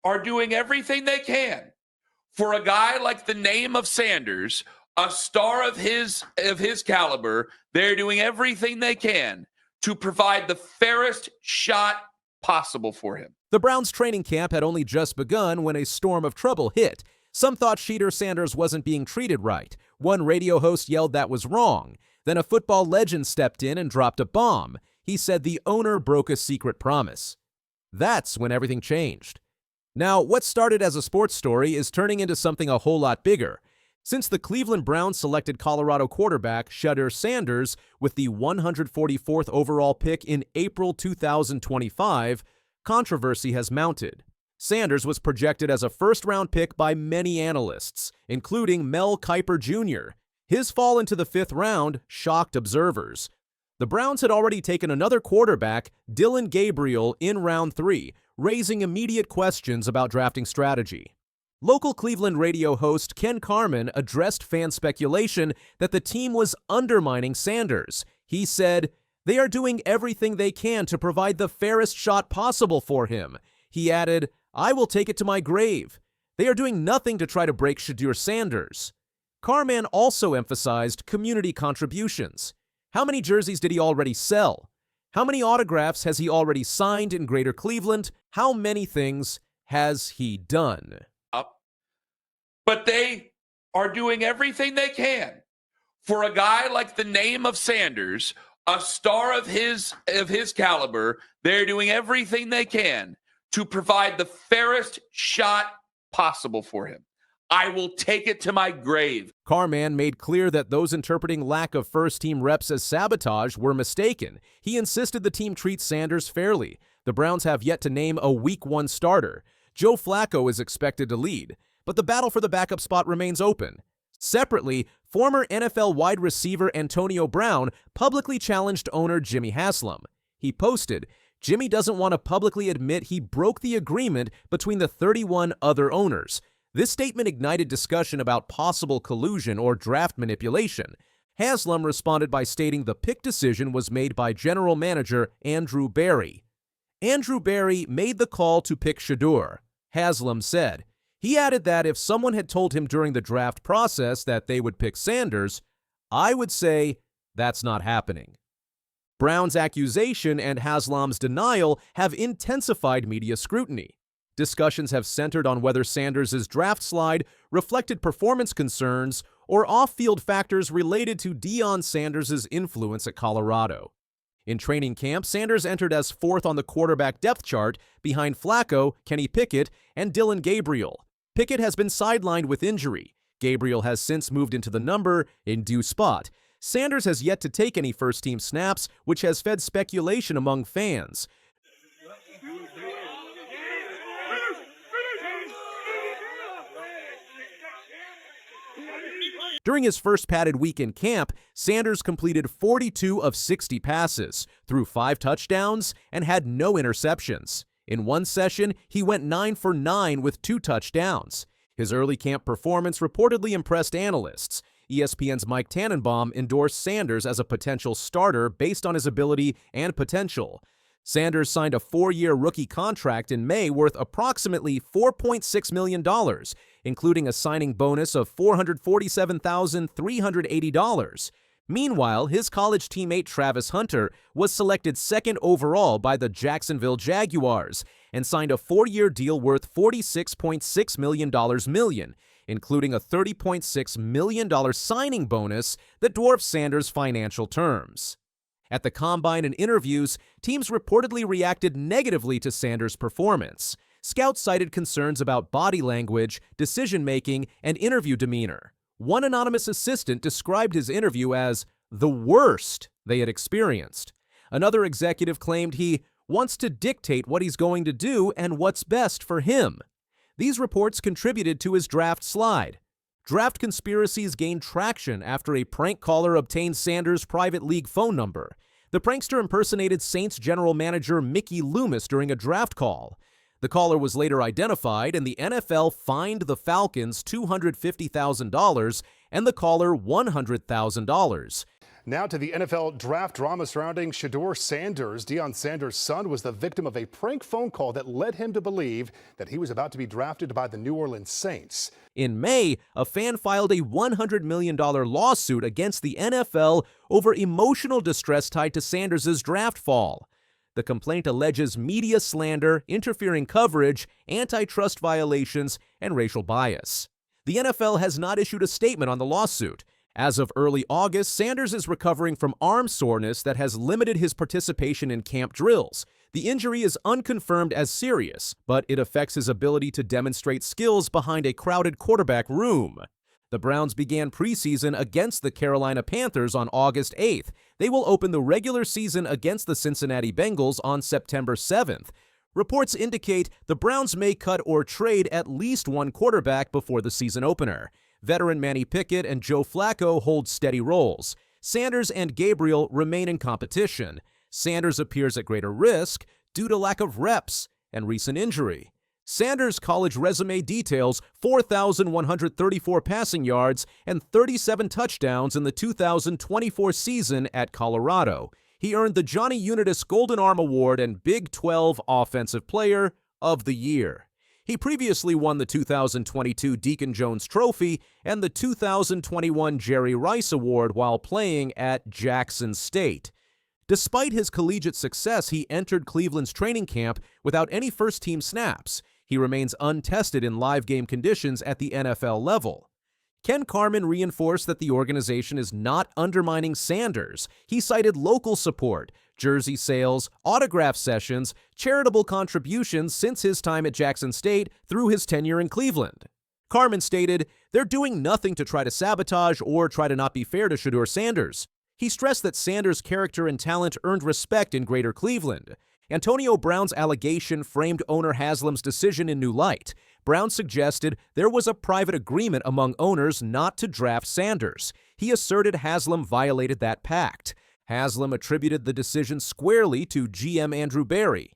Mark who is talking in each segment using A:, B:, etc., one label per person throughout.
A: are doing everything they can for a guy like the name of Sanders, a star of his caliber. They're doing everything they can to provide the fairest shot possible for him.
B: The Browns' training camp had only just begun when a storm of trouble hit. Some thought Shedeur Sanders wasn't being treated right. One radio host yelled that was wrong. Then a football legend stepped in and dropped a bomb. He said the owner broke a secret promise. That's when everything changed. Now, what started as a sports story is turning into something a whole lot bigger. Since the Cleveland Browns selected Colorado quarterback Shedeur Sanders with the 144th overall pick in April 2025, controversy has mounted. Sanders was projected as a first-round pick by many analysts, including Mel Kiper Jr. His fall into the fifth round shocked observers. The Browns had already taken another quarterback, Dillon Gabriel, in round 3, raising immediate questions about drafting strategy. Local Cleveland radio host Ken Carman addressed fan speculation that the team was undermining Sanders. He said, "They are doing everything they can to provide the fairest shot possible for him." He added, "I will take it to my grave. They are doing nothing to try to break Shedeur Sanders." Carman also emphasized community contributions. How many jerseys did he already sell? How many autographs has he already signed in Greater Cleveland? How many things has he done?
A: But they are doing everything they can for a guy like the name of Sanders, a star of his caliber. They're doing everything they can to provide the fairest shot possible for him. I will take it to my grave.
B: Carman made clear that those interpreting lack of first-team reps as sabotage were mistaken. He insisted the team treat Sanders fairly. The Browns have yet to name a Week 1 starter. Joe Flacco is expected to lead, but the battle for the backup spot remains open. Separately, former NFL wide receiver Antonio Brown publicly challenged owner Jimmy Haslam. He posted, "Jimmy doesn't want to publicly admit he broke the agreement between the 31 other owners." This statement ignited discussion about possible collusion or draft manipulation. Haslam responded by stating the pick decision was made by general manager Andrew Berry. Andrew Berry made the call to pick Shedeur, Haslam said. He added that if someone had told him during the draft process that they would pick Sanders, I would say that's not happening. Brown's accusation and Haslam's denial have intensified media scrutiny. Discussions have centered on whether Sanders' draft slide reflected performance concerns or off-field factors related to Deion Sanders' influence at Colorado. In training camp, Sanders entered as 4th on the quarterback depth chart behind Flacco, Kenny Pickett, and Dillon Gabriel. Pickett has been sidelined with injury. Gabriel has since moved into the number in due spot. Sanders has yet to take any first-team snaps, which has fed speculation among fans. During his first padded week in camp, Sanders completed 42 of 60 passes, threw 5 touchdowns, and had no interceptions. In one session, he went 9 for 9 with 2 touchdowns. His early camp performance reportedly impressed analysts. ESPN's Mike Tannenbaum endorsed Sanders as a potential starter based on his ability and potential. Sanders signed a 4-year rookie contract in May worth approximately $4.6 million, including a signing bonus of $447,380. Meanwhile, his college teammate Travis Hunter was selected 2nd overall by the Jacksonville Jaguars and signed a 4-year deal worth $46.6 million, including a $30.6 million signing bonus that dwarfs Sanders' financial terms. At the Combine and interviews, teams reportedly reacted negatively to Sanders' performance. Scouts cited concerns about body language, decision-making, and interview demeanor. One anonymous assistant described his interview as the worst they had experienced. Another executive claimed he wants to dictate what he's going to do and what's best for him. These reports contributed to his draft slide. Draft conspiracies gained traction after a prank caller obtained Sanders' private league phone number. The prankster impersonated Saints general manager Mickey Loomis during a draft call. The caller was later identified, and the NFL fined the Falcons $250,000 and the caller $100,000.
C: Now to the NFL draft drama surrounding Shedeur Sanders. Deion Sanders' son was the victim of a prank phone call that led him to believe that he was about to be drafted by the New Orleans Saints.
B: In May, a fan filed a $100 million lawsuit against the NFL over emotional distress tied to Sanders' draft fall. The complaint alleges media slander, interfering coverage, antitrust violations, and racial bias. The NFL has not issued a statement on the lawsuit. As of early August, Sanders is recovering from arm soreness that has limited his participation in camp drills. The injury is unconfirmed as serious, but it affects his ability to demonstrate skills behind a crowded quarterback room. The Browns began preseason against the Carolina Panthers on August 8th. They will open the regular season against the Cincinnati Bengals on September 7th. Reports indicate the Browns may cut or trade at least one quarterback before the season opener. Veteran Manny Pickett and Joe Flacco hold steady roles. Sanders and Gabriel remain in competition. Sanders appears at greater risk due to lack of reps and recent injury. Sanders' college resume details 4,134 passing yards and 37 touchdowns in the 2024 season at Colorado. He earned the Johnny Unitas Golden Arm Award and Big 12 Offensive Player of the Year. He previously won the 2022 Deacon Jones Trophy and the 2021 Jerry Rice Award while playing at Jackson State. Despite his collegiate success, he entered Cleveland's training camp without any first-team snaps. He remains untested in live game conditions at the NFL level. Ken Carman reinforced that the organization is not undermining Sanders. He cited local support, jersey sales, autograph sessions, charitable contributions since his time at Jackson State through his tenure in Cleveland. Carman stated, "They're doing nothing to try to sabotage or try to not be fair to Shedeur Sanders." He stressed that Sanders' character and talent earned respect in Greater Cleveland. Antonio Brown's allegation framed owner Haslam's decision in new light. Brown suggested there was a private agreement among owners not to draft Sanders. He asserted Haslam violated that pact. Haslam attributed the decision squarely to GM Andrew Berry.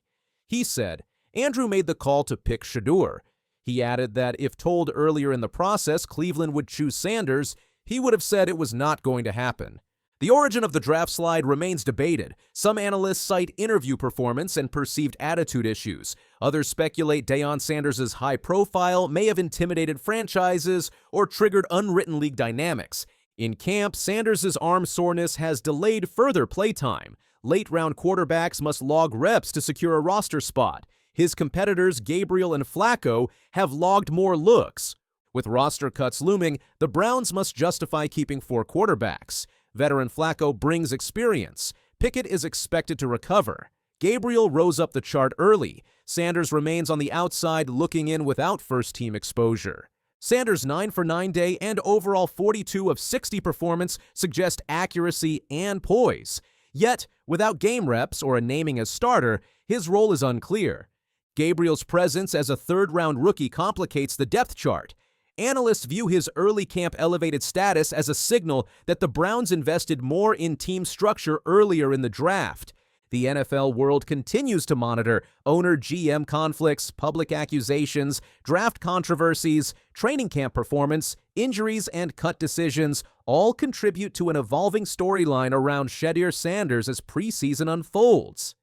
B: He said, "Andrew made the call to pick Shedeur." He added that if told earlier in the process Cleveland would choose Sanders, he would have said it was not going to happen. The origin of the draft slide remains debated. Some analysts cite interview performance and perceived attitude issues. Others speculate Deion Sanders' high profile may have intimidated franchises or triggered unwritten league dynamics. In camp, Sanders' arm soreness has delayed further playtime. Late-round quarterbacks must log reps to secure a roster spot. His competitors, Gabriel and Flacco, have logged more looks. With roster cuts looming, the Browns must justify keeping 4 quarterbacks. Veteran Flacco brings experience. Pickett is expected to recover. Gabriel rose up the chart early. Sanders remains on the outside looking in without first-team exposure. Sanders' 9 for 9 day and overall 42 of 60 performance suggest accuracy and poise. Yet, without game reps or a naming as starter, his role is unclear. Gabriel's presence as a third-round rookie complicates the depth chart. Analysts view his early camp elevated status as a signal that the Browns invested more in team structure earlier in the draft. The NFL world continues to monitor owner-GM conflicts, public accusations, draft controversies, training camp performance, injuries, and cut decisions all contribute to an evolving storyline around Shedeur Sanders as preseason unfolds.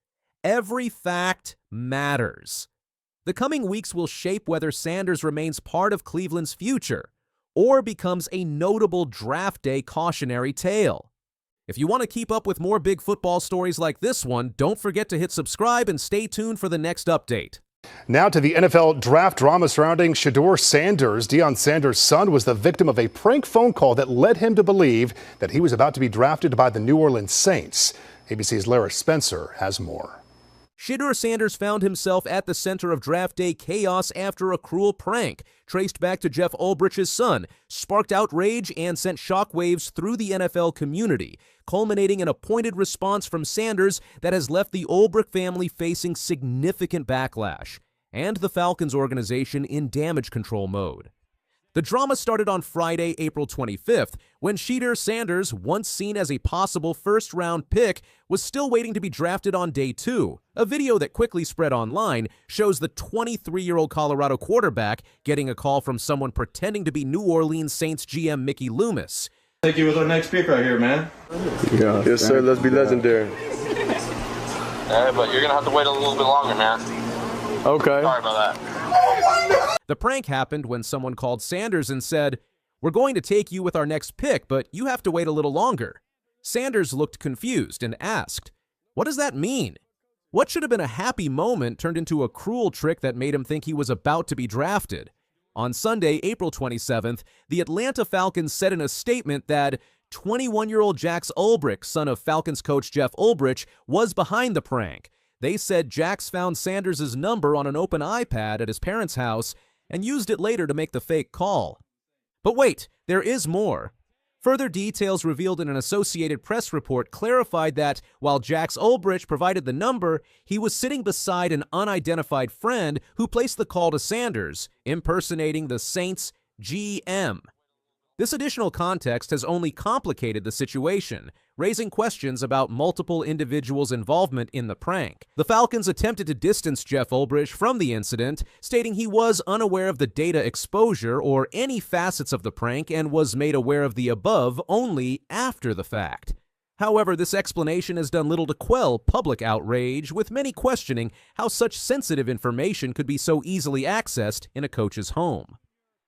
B: Every fact matters. The coming weeks will shape whether Sanders remains part of Cleveland's future or becomes a notable draft day cautionary tale. If you want to keep up with more big football stories like this one, don't forget to hit subscribe and stay tuned for the next update.
C: Now to the NFL draft drama surrounding Shedeur Sanders. Deion Sanders' son was the victim of a prank phone call that led him to believe that he was about to be drafted by the New Orleans Saints. ABC's Lara Spencer has more.
B: Shedeur Sanders found himself at the center of draft day chaos after a cruel prank, traced back to Jeff Ulbrich's son, sparked outrage and sent shockwaves through the NFL community, culminating in a pointed response from Sanders that has left the Ulbrich family facing significant backlash, and the Falcons organization in damage control mode. The drama started on Friday, April 25th, when Shedeur Sanders, once seen as a possible first-round pick, was still waiting to be drafted on day 2. A video that quickly spread online shows the 23-year-old Colorado quarterback getting a call from someone pretending to be New Orleans Saints GM Mickey Loomis.
D: Take you with our next pick right here, man.
E: Yeah, yes, sir. Let's be legendary.
F: Yeah, but you're gonna have to wait a little bit longer, man.
E: Okay.
F: Sorry about that.
B: The prank happened when someone called Sanders and said, "We're going to take you with our next pick, but you have to wait a little longer." Sanders looked confused and asked, "What does that mean?" What should have been a happy moment turned into a cruel trick that made him think he was about to be drafted. On Sunday, April 27th, the Atlanta Falcons said in a statement that 21-year-old Jax Ulbrich, son of Falcons coach Jeff Ulbrich, was behind the prank. They said Jax found Sanders' number on an open iPad at his parents' house and used it later to make the fake call. But wait, there is more. Further details revealed in an Associated Press report clarified that while Jax Ulbrich provided the number, he was sitting beside an unidentified friend who placed the call to Sanders, impersonating the Saints GM. This additional context has only complicated the situation, raising questions about multiple individuals' involvement in the prank. The Falcons attempted to distance Jeff Ulbrich from the incident, stating he was unaware of the data exposure or any facets of the prank and was made aware of the above only after the fact. However, this explanation has done little to quell public outrage, with many questioning how such sensitive information could be so easily accessed in a coach's home.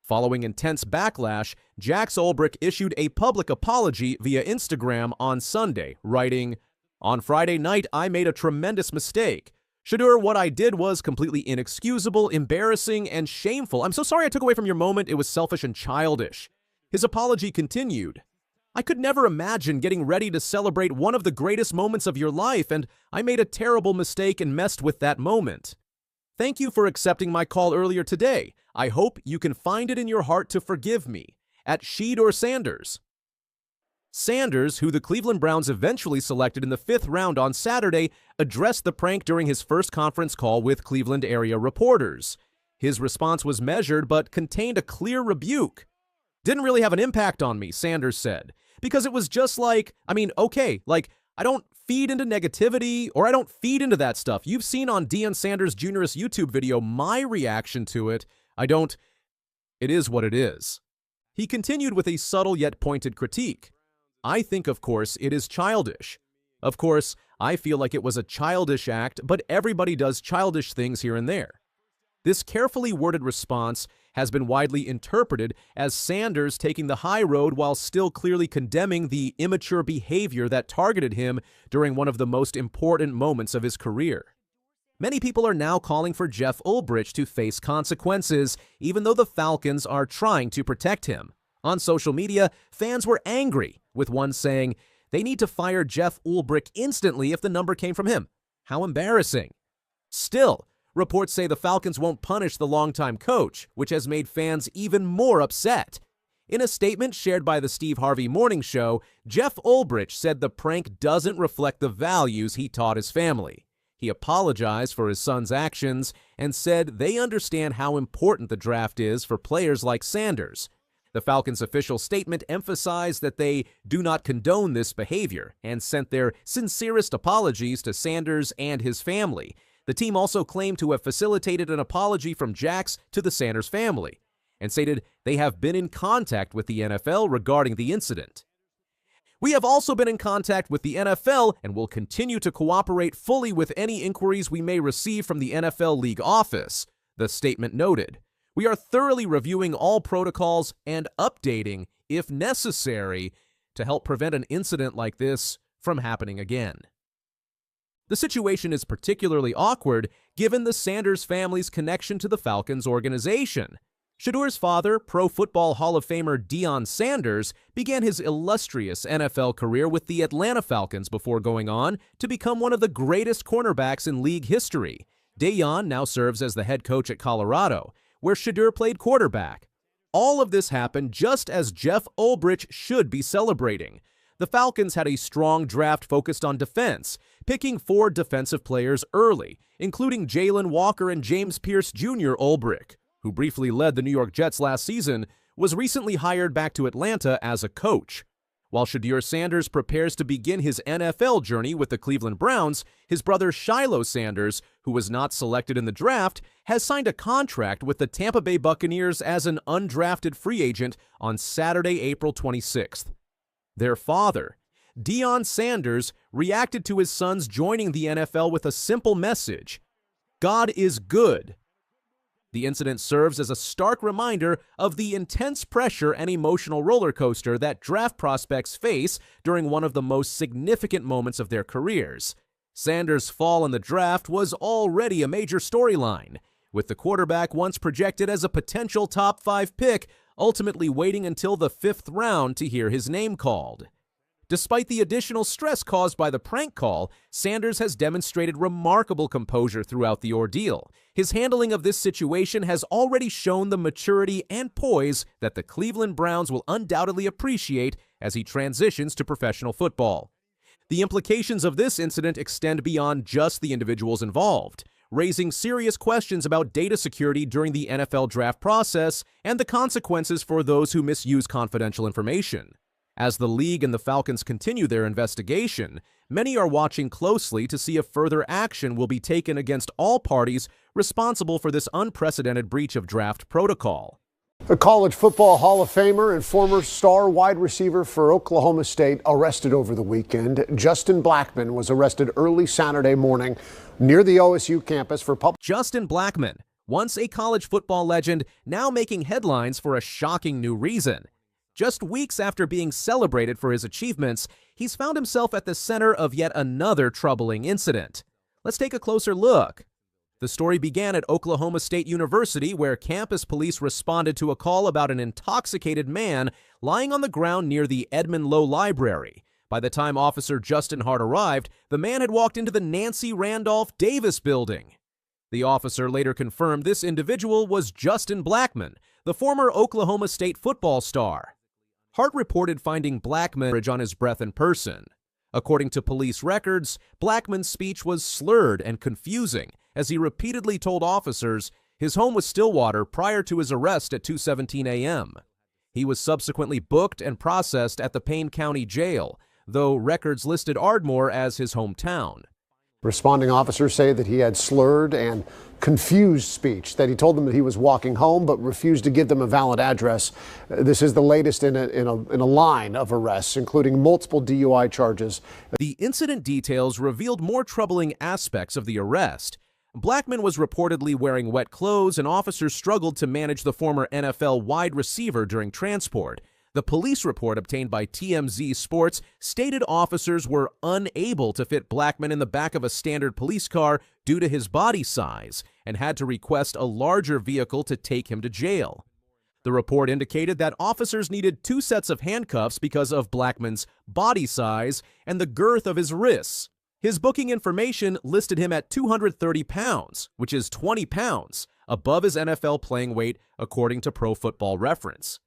B: Following intense backlash, Jax Ulbrich issued a public apology via Instagram on Sunday, writing, "On Friday night, I made a tremendous mistake. Shedeur, what I did was completely inexcusable, embarrassing, and shameful. I'm so sorry I took away from your moment. It was selfish and childish." His apology continued, "I could never imagine getting ready to celebrate one of the greatest moments of your life, and I made a terrible mistake and messed with that moment. Thank you for accepting my call earlier today. I hope you can find it in your heart to forgive me. At Shedeur Sanders." Sanders, who the Cleveland Browns eventually selected in the 5th round on Saturday, addressed the prank during his first conference call with Cleveland area reporters. His response was measured but contained a clear rebuke. "Didn't really have an impact on me," Sanders said, "because it was just like, I don't feed into negativity, or I don't feed into that stuff. You've seen on Deion Sanders Jr.'s YouTube video my reaction to it. It is what it is." He continued with a subtle yet pointed critique. "I think, of course, it is childish. Of course, I feel like it was a childish act, but everybody does childish things here and there." This carefully worded response has been widely interpreted as Sanders taking the high road while still clearly condemning the immature behavior that targeted him during one of the most important moments of his career. Many people are now calling for Jeff Ulbrich to face consequences, even though the Falcons are trying to protect him. On social media, fans were angry, with one saying, "They need to fire Jeff Ulbrich instantly if the number came from him. How embarrassing." Still, reports say the Falcons won't punish the longtime coach, which has made fans even more upset. In a statement shared by the Steve Harvey Morning Show, Jeff Ulbrich said the prank doesn't reflect the values he taught his family. He apologized for his son's actions and said they understand how important the draft is for players like Sanders. The Falcons' official statement emphasized that they do not condone this behavior and sent their sincerest apologies to Sanders and his family. The team also claimed to have facilitated an apology from Jax to the Sanders family and stated they have been in contact with the NFL regarding the incident. "We have also been in contact with the NFL and will continue to cooperate fully with any inquiries we may receive from the NFL League office," the statement noted. "We are thoroughly reviewing all protocols and updating, if necessary, to help prevent an incident like this from happening again." The situation is particularly awkward given the Sanders family's connection to the Falcons organization. Shedeur's father, Pro Football Hall of Famer Deion Sanders, began his illustrious NFL career with the Atlanta Falcons before going on to become one of the greatest cornerbacks in league history. Deion now serves as the head coach at Colorado, where Shedeur played quarterback. All of this happened just as Jeff Ulbrich should be celebrating. The Falcons had a strong draft focused on defense, picking 4 defensive players early, including Jalen Walker and James Pierce Jr. Ulbrich, who briefly led the New York Jets last season, was recently hired back to Atlanta as a coach. While Shedeur Sanders prepares to begin his NFL journey with the Cleveland Browns, his brother Shiloh Sanders, who was not selected in the draft, has signed a contract with the Tampa Bay Buccaneers as an undrafted free agent on Saturday, April 26th. Their father, Deion Sanders, reacted to his sons joining the NFL with a simple message: God is good. The incident serves as a stark reminder of the intense pressure and emotional roller coaster that draft prospects face during one of the most significant moments of their careers. Sanders' fall in the draft was already a major storyline, with the quarterback once projected as a potential top 5 pick, ultimately waiting until the 5th round to hear his name called. Despite the additional stress caused by the prank call, Sanders has demonstrated remarkable composure throughout the ordeal. His handling of this situation has already shown the maturity and poise that the Cleveland Browns will undoubtedly appreciate as he transitions to professional football. The implications of this incident extend beyond just the individuals involved, raising serious questions about data security during the NFL draft process and the consequences for those who misuse confidential information. As the league and the Falcons continue their investigation, many are watching closely to see if further action will be taken against all parties responsible for this unprecedented breach of draft protocol.
G: A college football Hall of Famer and former star wide receiver for Oklahoma State arrested over the weekend. Justin Blackmon was arrested early Saturday morning near the OSU campus for public.
B: Justin Blackmon, once a college football legend, now making headlines for a shocking new reason. Just weeks after being celebrated for his achievements, he's found himself at the center of yet another troubling incident. Let's take a closer look. The story began at Oklahoma State University, where campus police responded to a call about an intoxicated man lying on the ground near the Edmond Lowe Library. By the time Officer Justin Hart arrived, the man had walked into the Nancy Randolph Davis building. The officer later confirmed this individual was Justin Blackmon, the former Oklahoma State football star. Hart reported finding Blackmon on his breath and person. According to police records, Blackmon's speech was slurred and confusing as he repeatedly told officers his home was Stillwater prior to his arrest at 2:17 a.m. He was subsequently booked and processed at the Payne County Jail, though records listed Ardmore as his hometown.
G: Responding officers say that he had slurred and confused speech, that he told them that he was walking home but refused to give them a valid address. This is the latest in a line of arrests, including multiple DUI charges.
B: The incident details revealed more troubling aspects of the arrest. Blackmon was reportedly wearing wet clothes, and officers struggled to manage the former NFL wide receiver during transport. The police report obtained by TMZ Sports stated officers were unable to fit Blackmon in the back of a standard police car due to his body size and had to request a larger vehicle to take him to jail. The report indicated that officers needed 2 sets of handcuffs because of Blackmon's body size and the girth of his wrists. His booking information listed him at 230 pounds, which is 20 pounds above his NFL playing weight, according to Pro Football Reference.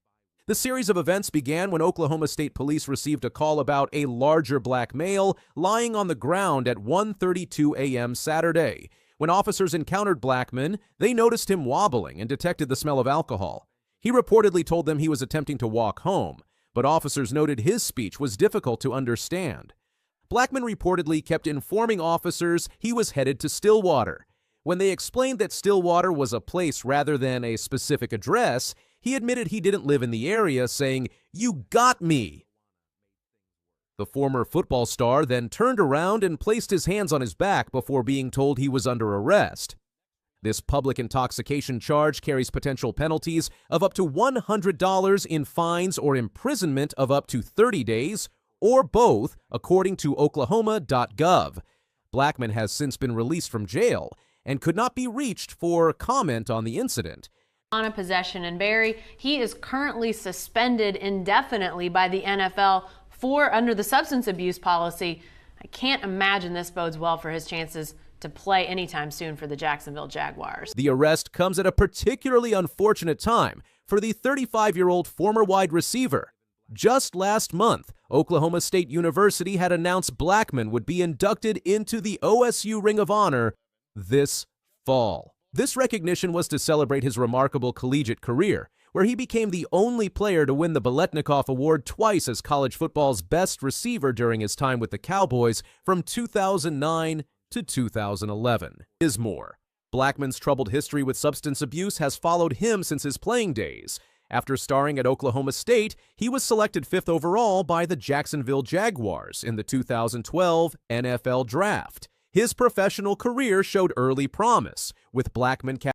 B: The series of events began when Oklahoma State Police received a call about a larger black male lying on the ground at 1:32 a.m. Saturday. When officers encountered Blackmon, they noticed him wobbling and detected the smell of alcohol. He reportedly told them he was attempting to walk home, but officers noted his speech was difficult to understand. Blackmon reportedly kept informing officers he was headed to Stillwater. When they explained that Stillwater was a place rather than a specific address, he admitted he didn't live in the area, saying, "You got me." The former football star then turned around and placed his hands on his back before being told he was under arrest. This public intoxication charge carries potential penalties of up to $100 in fines or imprisonment of up to 30 days, or both, according to Oklahoma.gov. Blackmon has since been released from jail and could not be reached for comment on the incident.
H: On a possession, and Barry, he is currently suspended indefinitely by the NFL under the substance abuse policy. I can't imagine this bodes well for his chances to play anytime soon for the Jacksonville Jaguars.
B: The arrest comes at a particularly unfortunate time for the 35-year-old former wide receiver. Just last month, Oklahoma State University had announced Blackmon would be inducted into the OSU Ring of Honor this fall. This recognition was to celebrate his remarkable collegiate career, where he became the only player to win the Biletnikoff Award twice as college football's best receiver during his time with the Cowboys from 2009 to 2011. Is more. Blackmon's troubled history with substance abuse has followed him since his playing days, After starring at Oklahoma State, he was selected 5th overall by the Jacksonville Jaguars in the 2012 NFL Draft. His professional career showed early promise, with Blackmon